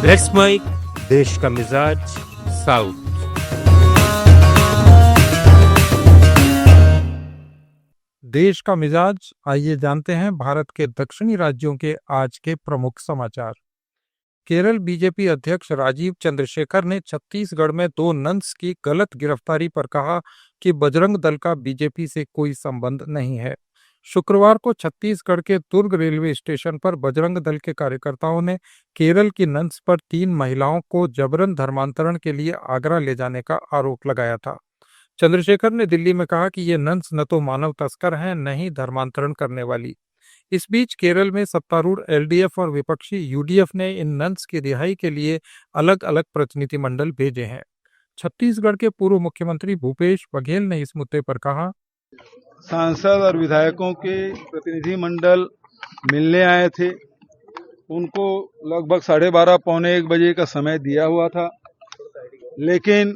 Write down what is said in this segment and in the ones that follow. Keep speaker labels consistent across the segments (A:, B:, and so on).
A: Let's mic देश का मिजाज साउथ।
B: देश का मिजाज, आइए जानते हैं भारत के दक्षिणी राज्यों के आज के प्रमुख समाचार। केरल बीजेपी अध्यक्ष राजीव चंद्रशेखर ने छत्तीसगढ़ में 2 नन्स की गलत गिरफ्तारी पर कहा कि बजरंग दल का बीजेपी से कोई संबंध नहीं है। शुक्रवार को छत्तीसगढ़ के दुर्ग रेलवे स्टेशन पर बजरंग दल के कार्यकर्ताओं ने केरल की नन्स पर 3 महिलाओं को जबरन धर्मांतरण के लिए आगरा ले जाने का आरोप लगाया था। चंद्रशेखर ने दिल्ली में कहा कि ये नन्स न तो मानव तस्कर हैं, न ही धर्मांतरण करने वाली। इस बीच केरल में सत्तारूढ़ एलडीएफ और विपक्षी यूडीएफ ने इन नन्स की रिहाई के लिए अलग अलग प्रतिनिधिमंडल भेजे हैं। छत्तीसगढ़ के पूर्व मुख्यमंत्री भूपेश बघेल ने इस मुद्दे पर कहा,
C: सांसद और विधायकों के प्रतिनिधिमंडल मिलने आए थे। उनको लगभग 12:30 पौने 1 बजे का समय दिया हुआ था, लेकिन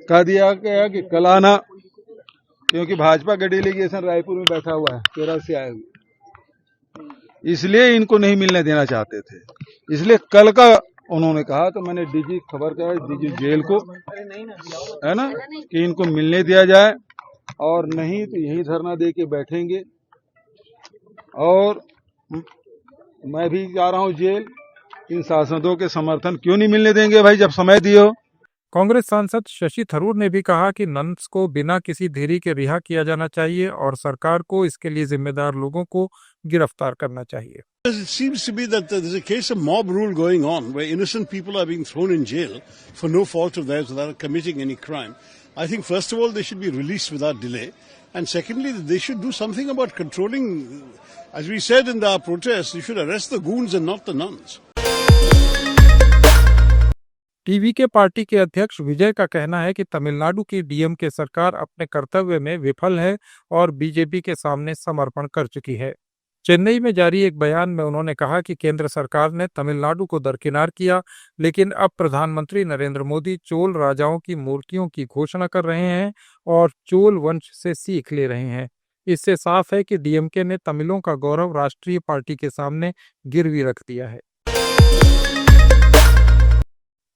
C: कह दिया गया कि कल आना, क्योंकि भाजपा का डेलीगेशन रायपुर में बैठा हुआ है, केरल से आए हुए, इसलिए इनको नहीं मिलने देना चाहते थे। इसलिए कल का उन्होंने कहा, तो मैंने डीजी खबर किया, डीजी जेल को, है ना, कि इनको मिलने दिया जाए, और नहीं तो यही धरना दे के बैठेंगे। और मैं भी जा रहा हूं जेल। इन सांसदों के समर्थन क्यों नहीं मिलने देंगे भाई, जब समय दियो।
B: कांग्रेस सांसद शशि थरूर ने भी कहा कि नन्स को बिना किसी देरी के रिहा किया जाना चाहिए और सरकार को इसके लिए जिम्मेदार लोगों को गिरफ्तार करना चाहिए।
D: It seems to be that there's a case of mob rule going on where innocent people are being thrown in jail for no fault of theirs without committing any crime. I think first of all they should be released without delay, and secondly they should do something about controlling, as we said in our protest, you should arrest the goons and not the nuns.
B: TV के party के अध्यक्ष विजय का कहना है कि तमिलनाडु की DMK सरकार अपने कर्तव्य में विफल है और बीजेपी के सामने समर्पण कर चुकी है। चेन्नई में जारी एक बयान में उन्होंने कहा कि केंद्र सरकार ने तमिलनाडु को दरकिनार किया, लेकिन अब प्रधानमंत्री नरेंद्र मोदी चोल राजाओं की मूर्तियों की घोषणा कर रहे हैं और चोल वंश से सीख ले रहे हैं। इससे साफ है कि डीएमके ने तमिलों का गौरव राष्ट्रीय पार्टी के सामने गिरवी रख दिया है।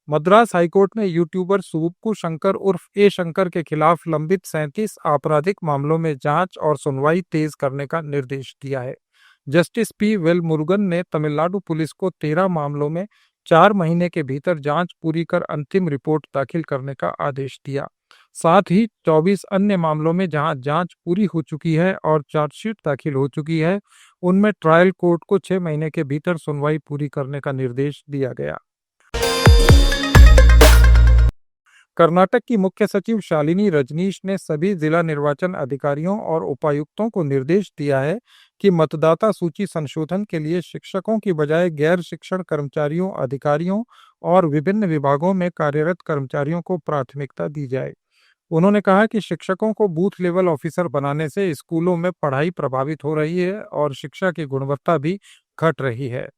B: मद्रास हाईकोर्ट ने यूट्यूबर सुबुक्कू शंकर उर्फ ए शंकर के खिलाफ लंबित 37 आपराधिक मामलों में जांच और सुनवाई तेज करने का निर्देश दिया है। जस्टिस पी वेलमुरुगन ने तमिलनाडु पुलिस को 13 मामलों में 4 महीने के भीतर जांच पूरी कर अंतिम रिपोर्ट दाखिल करने का आदेश दिया। साथ ही 24 अन्य मामलों में जहां जांच पूरी हो चुकी है और चार्जशीट दाखिल हो चुकी है, उनमें ट्रायल कोर्ट को 6 महीने के भीतर सुनवाई पूरी करने का निर्देश दिया गया। कर्नाटक की मुख्य सचिव शालिनी रजनीश ने सभी जिला निर्वाचन अधिकारियों और उपायुक्तों को निर्देश दिया है कि मतदाता सूची संशोधन के लिए शिक्षकों की बजाय गैर शिक्षण कर्मचारियों, अधिकारियों और विभिन्न विभागों में कार्यरत कर्मचारियों को प्राथमिकता दी जाए। उन्होंने कहा कि शिक्षकों को बूथ लेवल ऑफिसर बनाने से स्कूलों में पढ़ाई प्रभावित हो रही है और शिक्षा की गुणवत्ता भी घट रही है।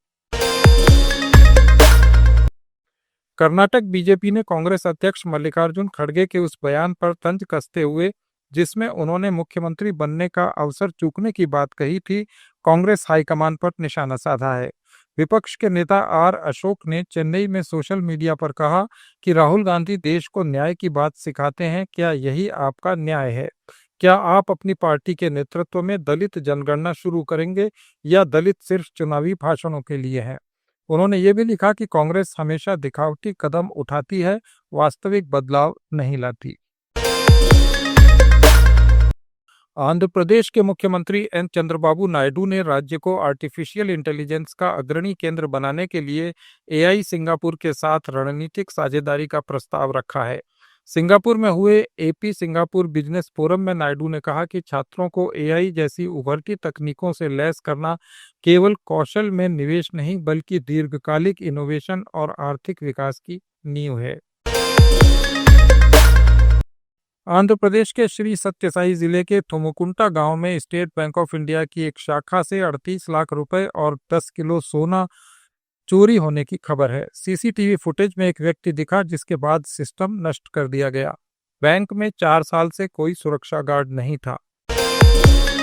B: कर्नाटक बीजेपी ने कांग्रेस अध्यक्ष मल्लिकार्जुन खड़गे के उस बयान पर तंज कसते हुए, जिसमें उन्होंने मुख्यमंत्री बनने का अवसर चूकने की बात कही थी, कांग्रेस हाईकमान पर निशाना साधा है। विपक्ष के नेता आर अशोक ने चेन्नई में सोशल मीडिया पर कहा कि राहुल गांधी देश को न्याय की बात सिखाते हैं। क्या यही आपका न्याय है? क्या आप अपनी पार्टी के नेतृत्व में दलित जनगणना शुरू करेंगे या दलित सिर्फ चुनावी भाषणों के लिए है? उन्होंने ये भी लिखा कि कांग्रेस हमेशा दिखावटी कदम उठाती है, वास्तविक बदलाव नहीं लाती। आंध्र प्रदेश के मुख्यमंत्री एन चंद्रबाबू नायडू ने राज्य को आर्टिफिशियल इंटेलिजेंस का अग्रणी केंद्र बनाने के लिए एआई सिंगापुर के साथ रणनीतिक साझेदारी का प्रस्ताव रखा है। सिंगापुर में हुए एपी सिंगापुर बिजनेस फोरम में नायडू ने कहा कि छात्रों को एआई जैसी उभरती तकनीकों से लैस करना केवल कौशल में निवेश नहीं, बल्कि दीर्घकालिक इनोवेशन और आर्थिक विकास की नींव है। आंध्र प्रदेश के श्री सत्यसाई जिले के थोमुकुंटा गांव में स्टेट बैंक ऑफ इंडिया की एक शाखा से 38 लाख रुपए और 10 किलो सोना चोरी होने की खबर है। सीसीटीवी फुटेज में एक व्यक्ति दिखा, जिसके बाद सिस्टम नष्ट कर दिया गया। बैंक में 4 साल से कोई सुरक्षा गार्ड नहीं था।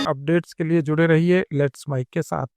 B: अपडेट्स के लिए जुड़े रहिए लेट्स माइक के साथ।